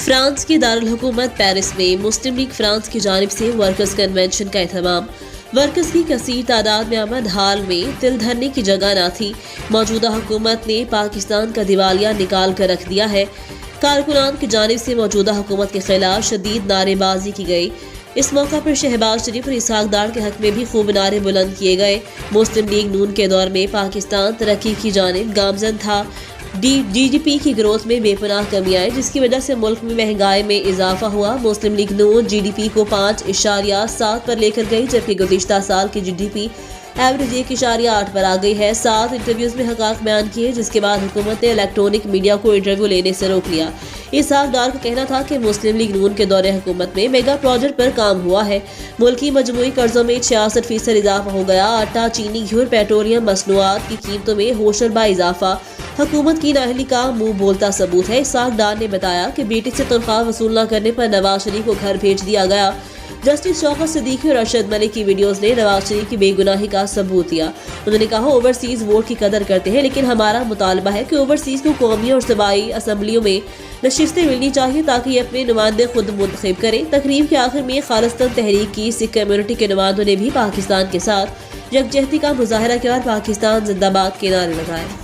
France کی دارالحکومت Paris میں مسلم لیگ فرانس کی جانب سے ورکرز کنونشن کا اہتمام۔ ورکرز کی کثیر تعداد میں آمد حال میں دل دھرنے کی جگہ نہ تھی۔ موجودہ حکومت نے پاکستان کا دیوالیہ نکال کر رکھ دیا ہے۔ کارکنان کی جانب سے موجودہ حکومت کے خلاف شدید نعرے بازی کی گئی۔ اس موقع پر شہباز شریف اور اسحاق ڈار کے حق میں بھی خوب نعرے بلند کیے گئے۔ مسلم لیگ نون کے دور میں پاکستان ترقی کی جانب گامزن تھا۔ جی ڈی پی کی گروتھ میں بے پناہ کمی آئی، جس کی وجہ سے ملک میں مہنگائی میں اضافہ ہوا۔ مسلم لیگ نون جی ڈی پی کو 5.7 پر لے کر گئی، جبکہ گزشتہ سال کی جی ڈی پی ایوریج 1.8 پر آ گئی ہے۔ 7 انٹرویوز میں حقائق بیان کیے، جس کے بعد حکومت نے الیکٹرونک میڈیا کو انٹرویو لینے سے روک لیا۔ اسحاق ڈار کا کہنا تھا کہ مسلم لیگ نون کے دور حکومت میں میگا پروجیکٹ پر کام ہوا ہے۔ ملکی مجموعی قرضوں میں 66% اضافہ ہو گیا۔ آٹا، چینی، گھی اور پیٹرولیم مصنوعات کی قیمتوں میں ہوشربا اضافہ حکومت کی نااہلی کا منہ بولتا ثبوت ہے۔ اسحاق ڈار نے بتایا کہ بیٹی سے تنخواہ وصول نہ کرنے پر نواز شریف کو گھر بھیج دیا گیا۔ جسٹس شوکت صدیقی اور ارشد ملک کی ویڈیوز نے نواز شریف کی بے گناہی کا ثبوت دیا۔ انہوں نے کہا، اوورسیز ووٹ کی قدر کرتے ہیں، لیکن ہمارا مطالبہ ہے کہ اوورسیز کو قومی اور صوبائی اسمبلیوں میں نشستیں ملنی چاہیے تاکہ یہ اپنے نمائندے خود منتخب کریں۔ تقریب کے آخر میں خالصتاً تحریک کی سکھ کمیونٹی کے نمائندوں نے بھی پاکستان کے ساتھ یکجہتی کا مظاہرہ کیا اور پاکستان زندہ باد کے نعرے لگائے۔